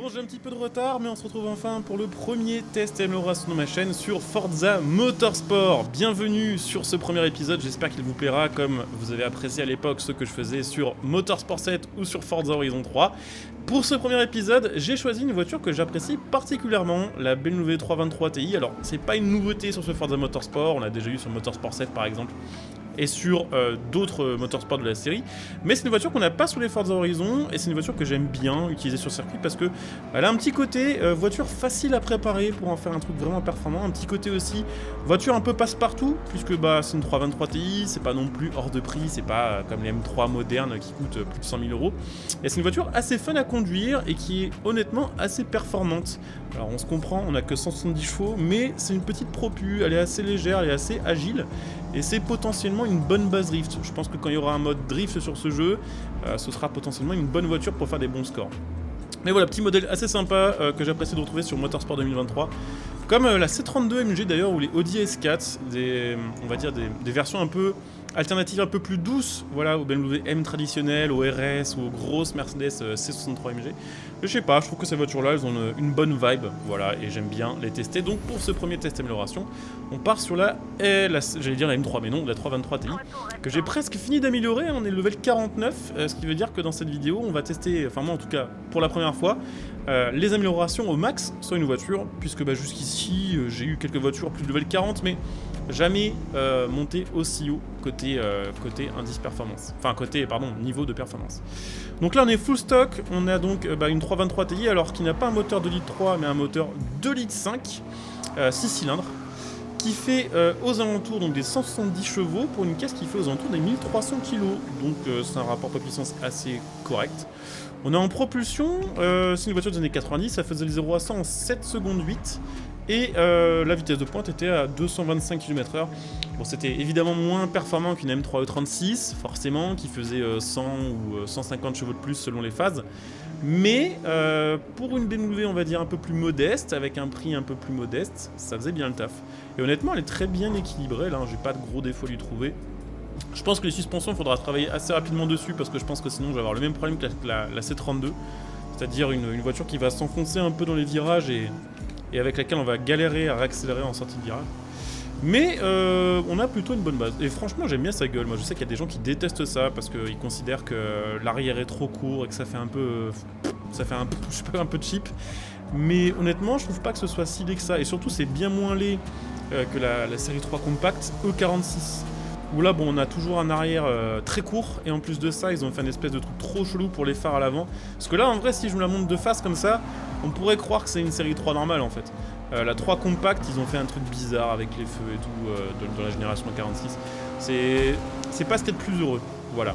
Bon, j'ai un petit peu de retard, mais on se retrouve enfin pour le premier test et amélioration de ma chaîne sur Forza Motorsport. Bienvenue sur ce premier épisode, j'espère qu'il vous plaira comme vous avez apprécié à l'époque ce que je faisais sur Motorsport 7 ou sur Forza Horizon 3. Pour ce premier épisode, j'ai choisi une voiture que j'apprécie particulièrement, la BMW 323 Ti. Alors, c'est pas une nouveauté sur ce Forza Motorsport, on l'a déjà eu sur Motorsport 7 par exemple, et sur d'autres motorsports de la série, mais c'est une voiture qu'on n'a pas sur les Forza Horizon, et c'est une voiture que j'aime bien utiliser sur circuit parce que elle a un petit côté voiture facile à préparer pour en faire un truc vraiment performant, un petit côté aussi voiture un peu passe-partout, puisque bah, c'est une 323 Ti, c'est pas non plus hors de prix, c'est pas comme les M3 modernes qui coûtent plus de 100 000 €, et c'est une voiture assez fun à conduire et qui est honnêtement assez performante. Alors on se comprend, on a que 170 chevaux, mais c'est une petite propu, elle est assez légère, elle est assez agile, et c'est potentiellement une bonne base drift. Je pense que quand il y aura un mode drift sur ce jeu, ce sera potentiellement une bonne voiture pour faire des bons scores. Mais voilà, petit modèle assez sympa que j'apprécie de retrouver sur Motorsport 2023. Comme la C32 MG d'ailleurs, ou les Audi S4, on va dire des versions un peu alternatives, un peu plus douces, voilà, aux BMW M traditionnelles, aux RS ou aux grosses Mercedes C63 MG. Je sais pas, je trouve que ces voitures-là, elles ont une bonne vibe, voilà, et j'aime bien les tester. Donc pour ce premier test amélioration, on part sur j'allais dire la M3, mais non, la 323 Ti, que j'ai presque fini d'améliorer, on est level 49, ce qui veut dire que dans cette vidéo, on va tester, enfin moi en tout cas, pour la première fois, les améliorations au max sur une voiture, puisque bah, jusqu'ici, j'ai eu quelques voitures plus de level 40, mais jamais monté aussi haut côté indice performance. Enfin, niveau de performance. Donc là, on est full stock. On a donc une 323 Ti, alors qui n'a pas un moteur 2,3 litres, mais un moteur 2,5 litres, 6 cylindres, qui fait aux alentours donc, des 170 chevaux pour une caisse qui fait aux alentours des 1300 kg. Donc c'est un rapport poids-puissance assez correct. On est en propulsion, c'est une voiture des années 90, ça faisait le 0 à 100 en 7 secondes 8. Et la vitesse de pointe était à 225 km/h. Bon, c'était évidemment moins performant qu'une M3 E36, forcément, qui faisait 100 ou 150 chevaux de plus selon les phases. Mais pour une BMW, on va dire un peu plus modeste, avec un prix un peu plus modeste, ça faisait bien le taf. Et honnêtement, elle est très bien équilibrée, là, j'ai pas de gros défauts à lui trouver. Je pense que les suspensions, il faudra travailler assez rapidement dessus, parce que je pense que sinon, je vais avoir le même problème que la C32. C'est-à-dire une voiture qui va s'enfoncer un peu dans les virages et avec laquelle on va galérer à réaccélérer en sortie de virage. Mais on a plutôt une bonne base. Et franchement, j'aime bien sa gueule. Moi, je sais qu'il y a des gens qui détestent ça parce qu'ils considèrent que l'arrière est trop court et que ça fait un peu cheap. Mais honnêtement, je trouve pas que ce soit si laid que ça. Et surtout, c'est bien moins laid que la série 3 Compact E46. Où là, bon, on a toujours un arrière très court, et en plus de ça, ils ont fait une espèce de truc trop chelou pour les phares à l'avant. Parce que là, en vrai, si je me la montre de face comme ça, on pourrait croire que c'est une série 3 normale en fait. La 3 Compact, ils ont fait un truc bizarre avec les feux et tout dans la génération 46. C'est pas ce qu'il y a de plus heureux, voilà.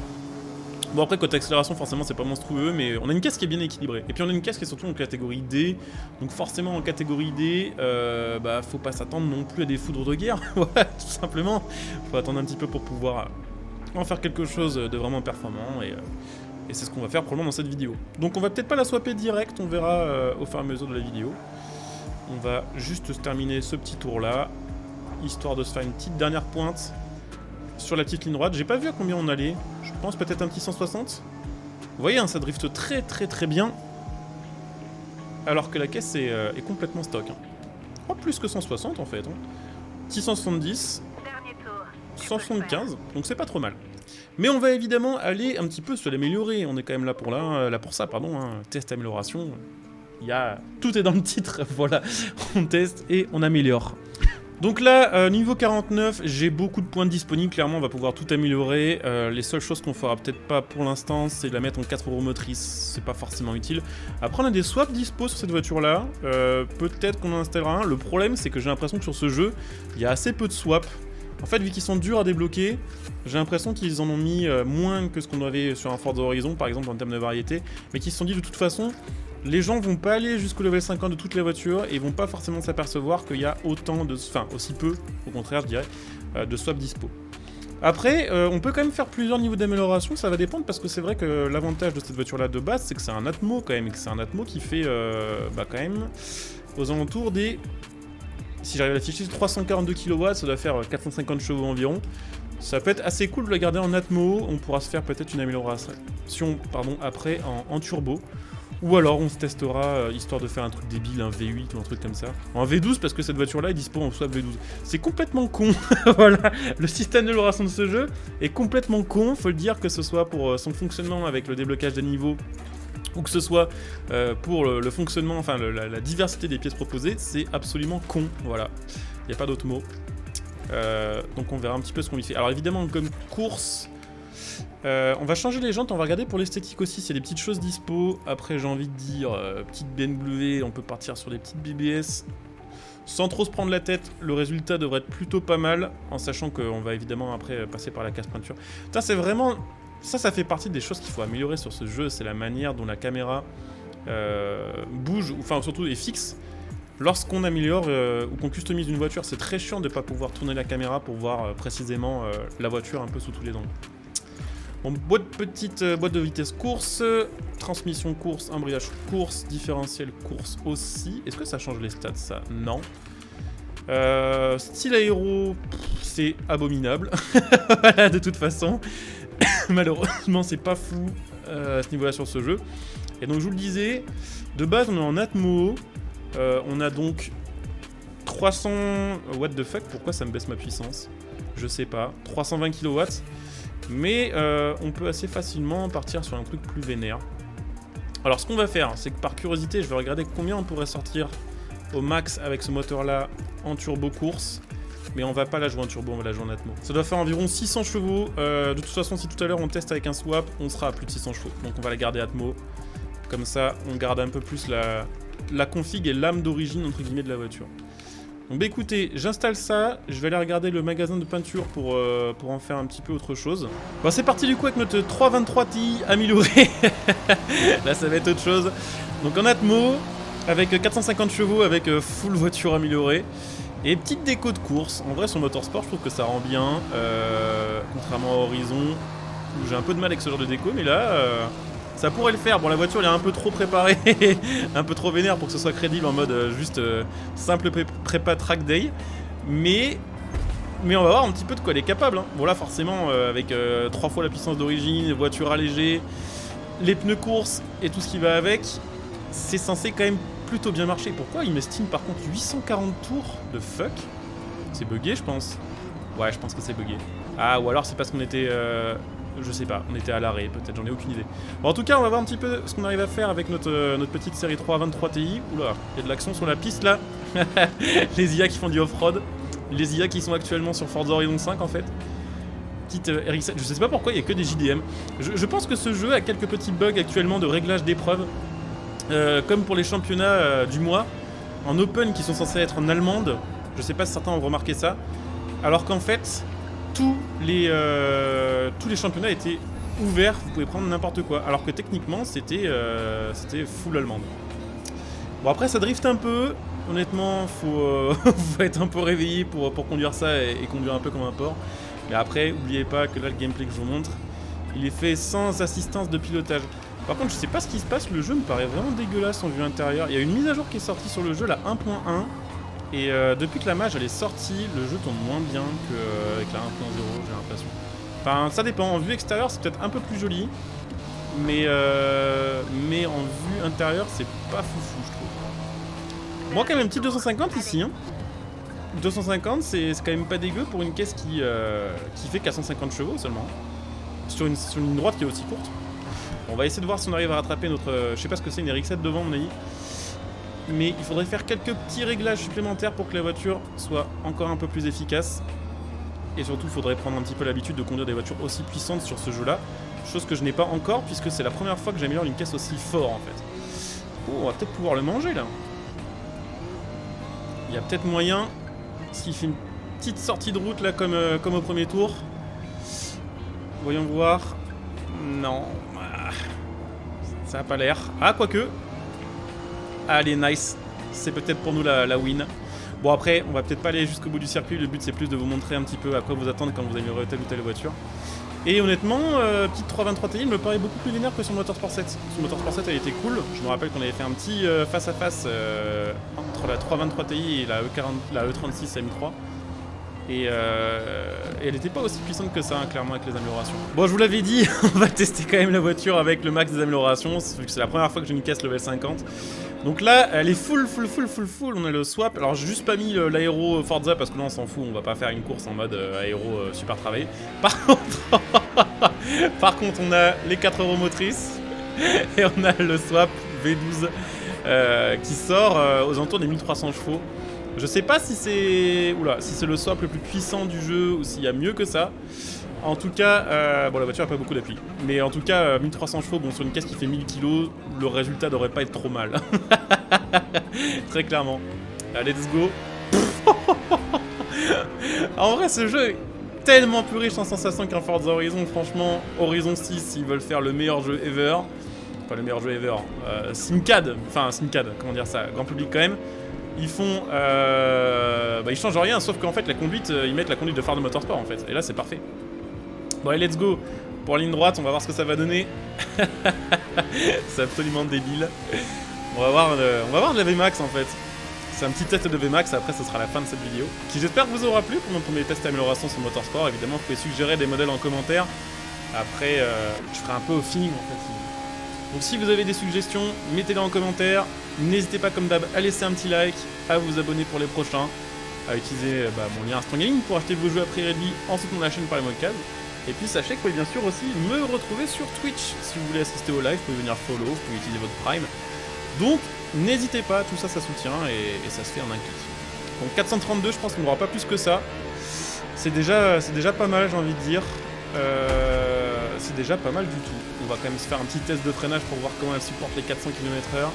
Bon, après, côté accélération, forcément, c'est pas monstrueux, mais on a une caisse qui est bien équilibrée. Et puis, on a une caisse qui est surtout en catégorie D. Donc, forcément, en catégorie D, faut pas s'attendre non plus à des foudres de guerre. Voilà, tout simplement. Faut attendre un petit peu pour pouvoir en faire quelque chose de vraiment performant. Et c'est ce qu'on va faire probablement dans cette vidéo. Donc, on va peut-être pas la swapper direct, on verra au fur et à mesure de la vidéo. On va juste se terminer ce petit tour-là, histoire de se faire une petite dernière pointe sur la petite ligne droite. J'ai pas vu à combien on allait. Je pense peut-être un petit 160. Vous voyez, hein, ça drift très très très bien. Alors que la caisse est complètement stock. Hein. Oh, plus que 160 en fait. Hein. 670. 175. Donc c'est pas trop mal. Mais on va évidemment aller un petit peu se l'améliorer. On est quand même là pour ça, pardon. Hein. Test amélioration. Tout est dans le titre. Voilà. On teste et on améliore. Donc là, niveau 49, j'ai beaucoup de points disponibles, clairement on va pouvoir tout améliorer. Les seules choses qu'on fera peut-être pas pour l'instant, c'est de la mettre en 4 roues motrices, c'est pas forcément utile. Après on a des swaps dispo sur cette voiture là, peut-être qu'on en installera un. Le problème c'est que j'ai l'impression que sur ce jeu, il y a assez peu de swaps. En fait, vu qu'ils sont durs à débloquer, j'ai l'impression qu'ils en ont mis moins que ce qu'on avait sur un Forza Horizon, par exemple en termes de variété, mais qu'ils se sont dit de toute façon, les gens vont pas aller jusqu'au level 50 de toutes les voitures et vont pas forcément s'apercevoir qu'il y a aussi peu, au contraire je dirais, de swaps dispo. Après, on peut quand même faire plusieurs niveaux d'amélioration, ça va dépendre parce que c'est vrai que l'avantage de cette voiture là de base, c'est que c'est un Atmo quand même, et que c'est un Atmo qui fait quand même aux alentours des... Si j'arrive à l'afficher, 342 kW, ça doit faire 450 chevaux environ. Ça peut être assez cool de la garder en Atmo, on pourra se faire peut-être une amélioration après en turbo. Ou alors on se testera, histoire de faire un truc débile, un V8 ou un truc comme ça. En V12 parce que cette voiture-là est dispo en swap V12. C'est complètement con, voilà. Le système d'amélioration de ce jeu est complètement con, faut le dire, que ce soit pour son fonctionnement avec le déblocage des niveaux, ou que ce soit pour le fonctionnement, enfin la diversité des pièces proposées, c'est absolument con, voilà. Il n'y a pas d'autre mot. Donc on verra un petit peu ce qu'on y fait. Alors évidemment, comme course... on va changer les jantes, on va regarder pour l'esthétique aussi, s'il y a des petites choses dispo. Après j'ai envie de dire, petite BMW, on peut partir sur des petites BBS. Sans trop se prendre la tête, le résultat devrait être plutôt pas mal, en sachant qu'on va évidemment après passer par la casse peinture. Putain, c'est vraiment... Ça fait partie des choses qu'il faut améliorer sur ce jeu, c'est la manière dont la caméra bouge, enfin surtout est fixe. Lorsqu'on améliore ou qu'on customise une voiture, c'est très chiant de ne pas pouvoir tourner la caméra pour voir précisément la voiture un peu sous tous les angles. Bon, petite boîte de vitesse course, transmission course, embrayage course, différentiel course aussi. Est-ce que ça change les stats ça? Non. Style aéro, c'est abominable. Voilà, de toute façon. Malheureusement, c'est pas fou à ce niveau-là sur ce jeu. Et donc, je vous le disais, de base, on est en Atmo. On a donc 300... What the fuck? Pourquoi ça me baisse ma puissance? Je sais pas. 320 kW. Mais on peut assez facilement partir sur un truc plus vénère. Alors, ce qu'on va faire, c'est que par curiosité, je vais regarder combien on pourrait sortir au max avec ce moteur-là en turbo course. Mais on va pas la jouer en turbo, on va la jouer en Atmo. Ça doit faire environ 600 chevaux. De toute façon, si tout à l'heure on teste avec un swap, on sera à plus de 600 chevaux. Donc on va la garder Atmo. Comme ça, on garde un peu plus la config et l'âme d'origine, entre guillemets, de la voiture. Donc bah écoutez, j'installe ça. Je vais aller regarder le magasin de peinture pour en faire un petit peu autre chose. Bon, c'est parti du coup avec notre 323 Ti amélioré. Là, ça va être autre chose. Donc en Atmo, avec 450 chevaux, avec full voiture améliorée. Et petite déco de course, en vrai sur Motorsport je trouve que ça rend bien, contrairement à Horizon, où j'ai un peu de mal avec ce genre de déco, mais là, ça pourrait le faire. Bon, la voiture elle est un peu trop préparée, un peu trop vénère pour que ce soit crédible en mode juste simple prépa track day, mais on va voir un petit peu de quoi elle est capable, hein. Bon là forcément, avec 3 fois la puissance d'origine, voiture allégée, les pneus course et tout ce qui va avec, c'est censé quand même plutôt bien marché. Pourquoi il m'estime par contre 840 tours de fuck? C'est bugué je pense. Ouais, je pense que c'est bugué. Ah, ou alors c'est parce qu'on était... je sais pas, on était à l'arrêt peut-être, j'en ai aucune idée. Bon, en tout cas, on va voir un petit peu ce qu'on arrive à faire avec notre petite série 323 Ti. Oula, il y a de l'action sur la piste là. Les IA qui font du off-road. Les IA qui sont actuellement sur Forza Horizon 5 en fait. Petite RX7, je sais pas pourquoi il y a que des JDM. Je pense que ce jeu a quelques petits bugs actuellement de réglage d'épreuves. Comme pour les championnats du mois, en open qui sont censés être en allemande, je sais pas si certains ont remarqué ça, alors qu'en fait, tous les championnats étaient ouverts, vous pouvez prendre n'importe quoi, alors que techniquement c'était full allemande. Bon après ça drift un peu, honnêtement faut être un peu réveillé pour conduire ça et conduire un peu comme un porc, mais après n'oubliez pas que là le gameplay que je vous montre, il est fait sans assistance de pilotage. Par contre, je sais pas ce qui se passe, le jeu me paraît vraiment dégueulasse en vue intérieure. Il y a une mise à jour qui est sortie sur le jeu, la 1.1. Et depuis que la mage elle est sortie, le jeu tourne moins bien qu'avec la 1.0, j'ai l'impression. Enfin, ça dépend. En vue extérieure, c'est peut-être un peu plus joli. Mais en vue intérieure, c'est pas foufou, je trouve. Moi, quand même, petit 250 ici. Hein. 250, c'est quand même pas dégueu pour une caisse qui fait 450 chevaux seulement. Sur une ligne droite qui est aussi courte. On va essayer de voir si on arrive à rattraper notre... je sais pas ce que c'est, une RX7 devant, mon avis. Mais il faudrait faire quelques petits réglages supplémentaires pour que la voiture soit encore un peu plus efficace. Et surtout, il faudrait prendre un petit peu l'habitude de conduire des voitures aussi puissantes sur ce jeu-là. Chose que je n'ai pas encore, puisque c'est la première fois que j'améliore une caisse aussi fort, en fait. Oh, on va peut-être pouvoir le manger, là. Il y a peut-être moyen, s'il fait une petite sortie de route, là, comme au premier tour. Voyons voir. Non... ça a pas l'air. Ah, quoique. Allez, nice. C'est peut-être pour nous la win. Bon, après, on va peut-être pas aller jusqu'au bout du circuit. Le but, c'est plus de vous montrer un petit peu à quoi vous attendre quand vous améliorez telle ou telle voiture. Et honnêtement, petite 323 Ti me paraît beaucoup plus vénère que sur Motorsport 7. Sur Motorsport 7, elle était cool. Je me rappelle qu'on avait fait un petit face-à-face entre la 323 Ti et la E36 M3. Et elle n'était pas aussi puissante que ça, hein, clairement, avec les améliorations. Bon, je vous l'avais dit, on va tester quand même la voiture avec le max des améliorations, vu que c'est la première fois que j'ai une caisse level 50. Donc là, elle est full. On a le swap. Alors, j'ai juste pas mis l'aéro Forza parce que là, on s'en fout. On va pas faire une course en mode aéro super travaillé. Par contre, on a les 4 roues motrices et on a le swap V12 qui sort aux alentours des 1300 chevaux. Je sais pas si c'est le swap le plus puissant du jeu ou s'il y a mieux que ça. En tout cas, bon, la voiture a pas beaucoup d'appui. Mais en tout cas, 1300 chevaux, bon, sur une caisse qui fait 1000 kg, le résultat devrait pas être trop mal. Très clairement. Allez, let's go. En vrai, ce jeu est tellement plus riche en sensations qu'un Forza Horizon. Franchement, Horizon 6, s'ils veulent faire le meilleur jeu ever. Enfin, le meilleur jeu ever. Simcad, comment dire ça, grand public quand même. Ils font... ils changent rien, sauf qu'en fait, la conduite, ils mettent la conduite de Ford Motorsport, en fait. Et là, c'est parfait. Bon, allez, let's go. Pour la ligne droite, on va voir ce que ça va donner. C'est absolument débile. On va voir de la VMAX, en fait. C'est un petit test de VMAX, après, ce sera la fin de cette vidéo. Qui, j'espère, vous aura plu pour mon premier test d'amélioration sur Motorsport. Évidemment, vous pouvez suggérer des modèles en commentaire. Après, je ferai un peu au feeling, en fait. Donc si vous avez des suggestions, mettez-les en commentaire. N'hésitez pas comme d'hab à laisser un petit like, à vous abonner pour les prochains, à utiliser mon lien Instant Gaming pour acheter vos jeux à prix réduit en soutenant la chaîne par les modes. Et puis sachez que vous pouvez bien sûr aussi me retrouver sur Twitch. Si vous voulez assister au live, vous pouvez venir follow, vous pouvez utiliser votre Prime. Donc n'hésitez pas, tout ça, ça soutient et ça se fait en un clic. Donc 432, je pense qu'on n'aura pas plus que ça. C'est déjà pas mal, j'ai envie de dire. C'est déjà pas mal du tout. On va quand même se faire un petit test de freinage pour voir comment elle supporte les 400 km/h.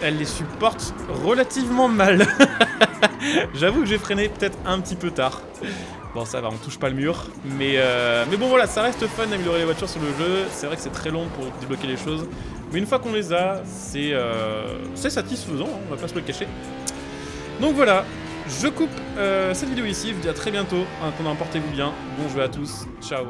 Elle les supporte relativement mal. J'avoue que j'ai freiné peut-être un petit peu tard. Bon, ça va, on touche pas le mur. Mais bon, voilà, ça reste fun d'améliorer les voitures sur le jeu. C'est vrai que c'est très long pour débloquer les choses. Mais une fois qu'on les a, c'est satisfaisant, hein, on va pas se le cacher. Donc voilà, je coupe cette vidéo ici. Je vous dis à très bientôt. En attendant, portez-vous bien. Bon jeu à tous. Ciao.